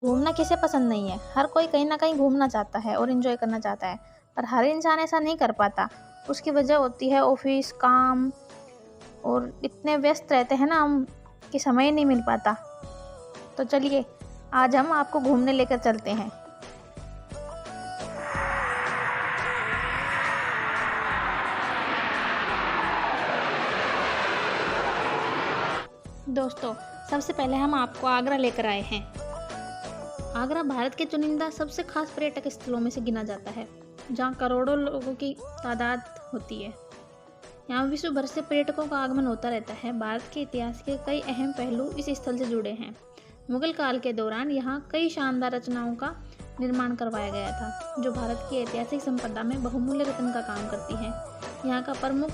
घूमना किसे पसंद नहीं है। हर कोई कहीं ना कहीं घूमना चाहता है और एंजॉय करना चाहता है, पर हर इंसान ऐसा नहीं कर पाता। उसकी वजह होती है ऑफिस, काम, और इतने व्यस्त रहते हैं ना हम कि समय ही नहीं मिल पाता। तो चलिए आज हम आपको घूमने लेकर चलते हैं। दोस्तों, सबसे पहले हम आपको आगरा लेकर आए हैं। आगरा भारत के चुनिंदा सबसे खास पर्यटक स्थलों में से गिना जाता है, जहाँ करोड़ों लोगों की तादाद होती है। यहाँ विश्व भर से पर्यटकों का आगमन होता रहता है। भारत के इतिहास के कई अहम पहलू इस स्थल से जुड़े हैं। मुगल काल के दौरान यहाँ कई शानदार रचनाओं का निर्माण करवाया गया था, जो भारत की ऐतिहासिक संपदा में बहुमूल्य रत्न का काम करती है। यहाँ का प्रमुख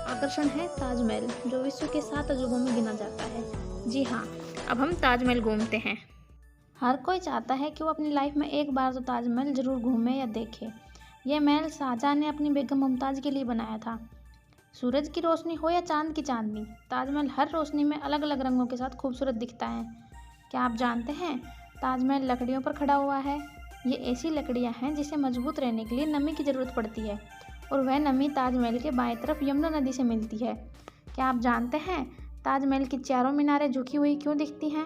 आकर्षण है ताजमहल, जो विश्व के 7 अजूबों में गिना जाता है। जी हाँ, अब हम ताजमहल घूमते हैं। हर कोई चाहता है कि वो अपनी लाइफ में एक बार तो ताजमहल जरूर घूमे या देखे। यह महल शाहजहां ने अपनी बेगम मुमताज़ के लिए बनाया था। सूरज की रोशनी हो या चांद की चांदनी, ताजमहल हर रोशनी में अलग अलग रंगों के साथ खूबसूरत दिखता है। क्या आप जानते हैं ताजमहल लकड़ियों पर खड़ा हुआ है? ये ऐसी लकड़ियां हैं जिसे मजबूत रहने के लिए नमी की ज़रूरत पड़ती है, और वह नमी ताजमहल के बाएं तरफ यमुना नदी से मिलती है। क्या आप जानते हैं ताजमहल की चारों मीनारें झुकी हुई क्यों दिखती हैं?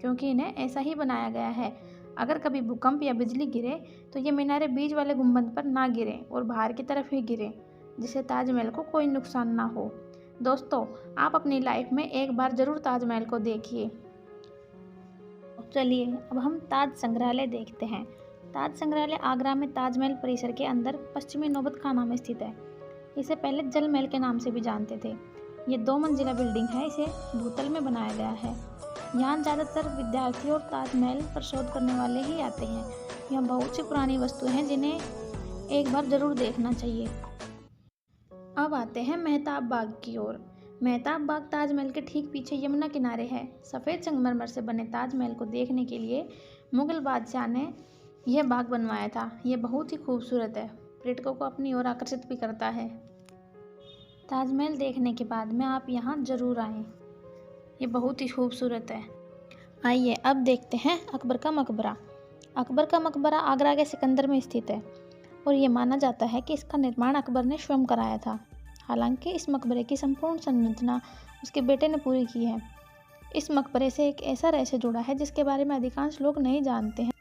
क्योंकि इन्हें ऐसा ही बनाया गया है। अगर कभी भूकंप या बिजली गिरे तो ये मीनारें बीच वाले गुंबद पर ना गिरें और बाहर की तरफ ही गिरें, जिससे ताजमहल को कोई नुकसान ना हो। दोस्तों, आप अपनी लाइफ में एक बार ज़रूर ताजमहल को देखिए। चलिए अब हम ताज संग्रहालय देखते हैं। ताज संग्रहालय आगरा में ताजमहल परिसर के अंदर पश्चिमी नौबत खाना में स्थित है। इसे पहले जल महल के नाम से भी जानते थे। ये 2 मंजिला बिल्डिंग है। इसे भूतल में बनाया गया है। यहाँ ज़्यादातर विद्यार्थी और ताजमहल पर शोध करने वाले ही आते हैं। यहाँ बहुत सी पुरानी वस्तुएं हैं जिन्हें एक बार ज़रूर देखना चाहिए। अब आते हैं मेहताब बाग की ओर। मेहताब बाग ताजमहल के ठीक पीछे यमुना किनारे है। सफ़ेद संगमरमर से बने ताजमहल को देखने के लिए मुगल बादशाह ने यह बाग बनवाया था। यह बहुत ही खूबसूरत है, पर्यटकों को अपनी ओर आकर्षित भी करता है। ताजमहल देखने के बाद में आप यहाँ ज़रूर आएँ, ये बहुत ही खूबसूरत है। आइए अब देखते हैं अकबर का मकबरा। अकबर का मकबरा आगरा के सिकंदर में स्थित है और ये माना जाता है कि इसका निर्माण अकबर ने स्वयं कराया था। हालांकि इस मकबरे की संपूर्ण संरचना उसके बेटे ने पूरी की है। इस मकबरे से एक ऐसा रहस्य जुड़ा है जिसके बारे में अधिकांश लोग नहीं जानते हैं।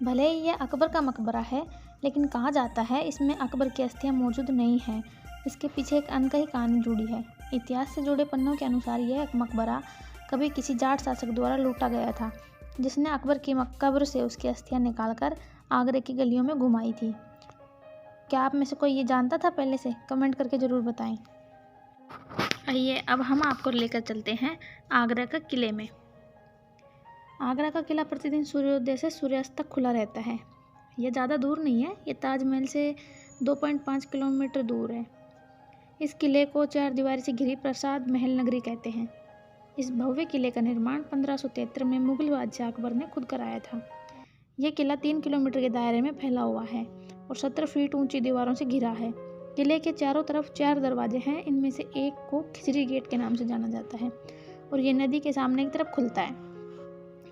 भले ही यह अकबर का मकबरा है, लेकिन कहा जाता है इसमें अकबर की अस्थियां मौजूद नहीं हैं। इसके पीछे एक अनकही कहानी जुड़ी है। इतिहास से जुड़े पन्नों के अनुसार यह मकबरा कभी किसी जाट शासक द्वारा लूटा गया था, जिसने अकबर की कब्र से उसकी अस्थियां निकालकर आगरे की गलियों में घुमाई थी। क्या आप में से कोई ये जानता था पहले से? कमेंट करके ज़रूर बताएं। आइए अब हम आपको लेकर चलते हैं आगरा का किले में। आगरा का किला प्रतिदिन सूर्योदय से सूर्यास्त तक खुला रहता है। यह ज़्यादा दूर नहीं है, ये ताजमहल से 2.5 किलोमीटर दूर है। इस किले को 4 दीवारी से घिरी प्रासाद महल नगरी कहते हैं। इस भव्य किले का निर्माण 1573 में मुगल बादशाह अकबर ने खुद कराया था। यह किला 3 किलोमीटर के दायरे में फैला हुआ है और 17 फीट ऊंची दीवारों से घिरा है। किले के चारों तरफ 4 दरवाजे हैं। इनमें से एक को खिजरी गेट के नाम से जाना जाता है और ये नदी के सामने की तरफ खुलता है।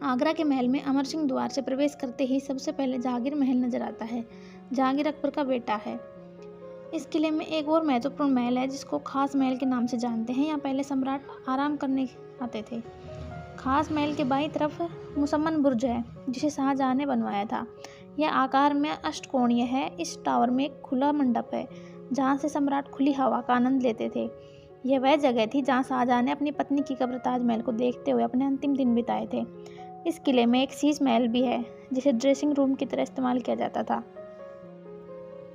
आगरा के महल में अमर सिंह द्वार से प्रवेश करते ही सबसे पहले जहांगीर महल नजर आता है। जहांगीर अकबर का बेटा है। इस किले में एक और महत्वपूर्ण महल है जिसको खास महल के नाम से जानते हैं। यहाँ पहले सम्राट आराम करने आते थे। खास महल के बाईं तरफ मुसम्मन बुर्ज है, जिसे शाहजहां ने बनवाया था। यह आकार में अष्टकोणीय है। इस टावर में एक खुला मंडप है जहाँ से सम्राट खुली हवा का आनंद लेते थे। यह वह जगह थी जहाँ शाहजहां ने अपनी पत्नी की कब्र ताजमहल को देखते हुए अपने अंतिम दिन बिताए थे। इस किले में एक शीश महल भी है, जिसे ड्रेसिंग रूम की तरह इस्तेमाल किया जाता था।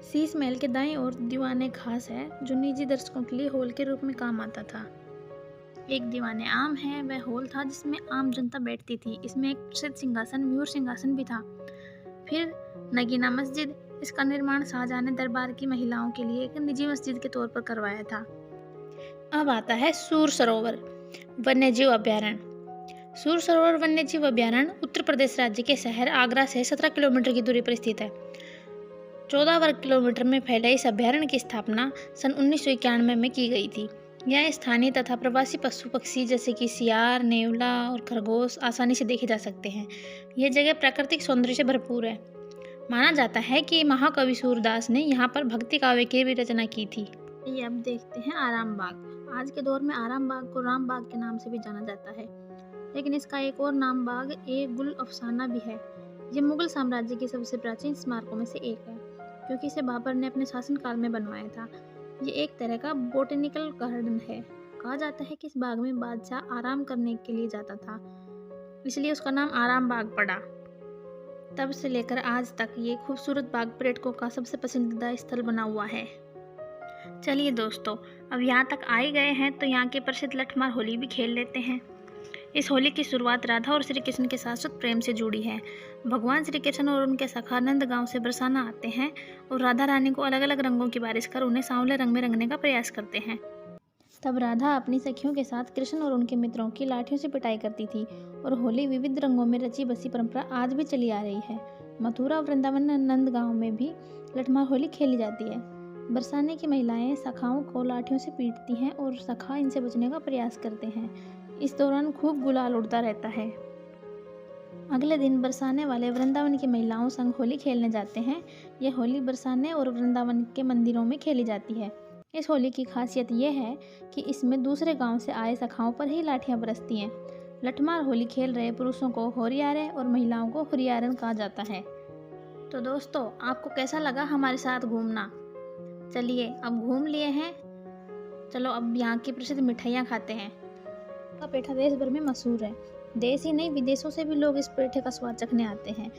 शीश महल के दाईं ओर दीवाने खास है, जो निजी दर्शकों के लिए हॉल के रूप में काम आता था। एक दीवाने आम है, वह हॉल था जिसमें आम जनता बैठती थी। इसमें एक प्रसिद्ध सिंहासन, मयूर सिंहासन भी था। फिर नगीना मस्जिद, इसका निर्माण शाहजहां ने दरबार की महिलाओं के लिए एक निजी मस्जिद के तौर पर करवाया था। अब आता है सूर सरोवर वन्यजीव अभ्यारण्य। सूर सरोवर वन्यजीव अभ्यारण्य उत्तर प्रदेश राज्य के शहर आगरा से 17 किलोमीटर की दूरी पर स्थित है। 14 वर्ग किलोमीटर में फैले इस अभ्यारण्य की स्थापना सन 1991 में की गई थी। यह स्थानीय तथा प्रवासी पशु पक्षी जैसे कि सियार, नेवला और खरगोश आसानी से देखे जा सकते हैं। यह जगह प्राकृतिक सौंदर्य से भरपूर है। माना जाता है कि महाकवि सूरदास ने यहाँ पर भक्ति काव्य की भी रचना की थी। ये अब देखते हैं आराम बाग। आज के दौर में आराम बाग को राम बाग के नाम से भी जाना जाता है, लेकिन इसका एक और नाम बाग ए गुल अफसाना भी है। यह मुगल साम्राज्य के सबसे प्राचीन स्मारकों में से एक है, क्योंकि इसे बाबर ने अपने शासनकाल में बनवाया था। ये एक तरह का बोटेनिकल गार्डन है। कहा जाता है कि इस बाग में बादशाह आराम करने के लिए जाता था, इसलिए उसका नाम आराम बाग पड़ा। तब से लेकर आज तक ये खूबसूरत बाग पर्यटकों का सबसे पसंदीदा स्थल बना हुआ है। चलिए दोस्तों, अब यहाँ तक आ ही गए हैं तो यहाँ की प्रसिद्ध लठमार होली भी खेल लेते हैं। इस होली की शुरुआत राधा और श्री कृष्ण के शाश्वत प्रेम से जुड़ी है। भगवान श्री कृष्ण और उनके सखा नंद गांव से बरसाना आते हैं और राधा रानी को अलग अलग रंगों की बारिश कर उन्हें सांवले रंग में रंगने का प्रयास करते हैं। तब राधा अपनी सखियों के साथ कृष्ण और उनके मित्रों की लाठियों से पिटाई करती थी और होली विविध रंगों में रची बसी परंपरा आज भी चली आ रही है। मथुरा और वृंदावन नंद गांव में भी लठमार होली खेली जाती है। बरसाने की महिलाएं सखाओं को लाठियों से पीटती हैं और सखा इनसे बचने का प्रयास करते हैं। इस दौरान खूब गुलाल उड़ता रहता है। अगले दिन बरसाने वाले वृंदावन की महिलाओं संग होली खेलने जाते हैं। यह होली बरसाने और वृंदावन के मंदिरों में खेली जाती है। इस होली की खासियत यह है कि इसमें दूसरे गांव से आए सखाओं पर ही लाठियां बरसती हैं। लठमार होली खेल रहे पुरुषों को होरियारे और महिलाओं को हुरियारन कहा जाता है। तो दोस्तों, आपको कैसा लगा हमारे साथ घूमना? चलिए, अब घूम लिए हैं, चलो अब यहाँ की प्रसिद्ध मिठाइयाँ खाते हैं। का पेठा देश भर में मशहूर है। देश ही नहीं, विदेशों से भी लोग इस पेठे का स्वाद चखने आते हैं।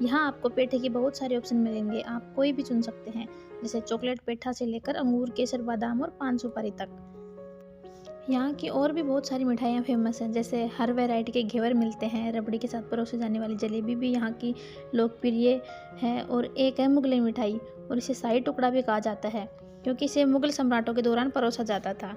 यहाँ आपको पेठे की बहुत सारे ऑप्शन मिलेंगे, आप कोई भी चुन सकते हैं, जैसे चॉकलेट पेठा से लेकर अंगूर, केसर, बादाम और पान सुपारी तक। यहाँ की और भी बहुत सारी मिठाइयाँ फेमस हैं, जैसे हर वैरायटी के घेवर मिलते हैं। रबड़ी के साथ परोसे जाने वाली जलेबी भी यहाँ की लोकप्रिय है। और एक है मुगलई मिठाई, और इसे शाही टुकड़ा भी कहा जाता है, क्योंकि इसे मुगल सम्राटों के दौरान परोसा जाता था।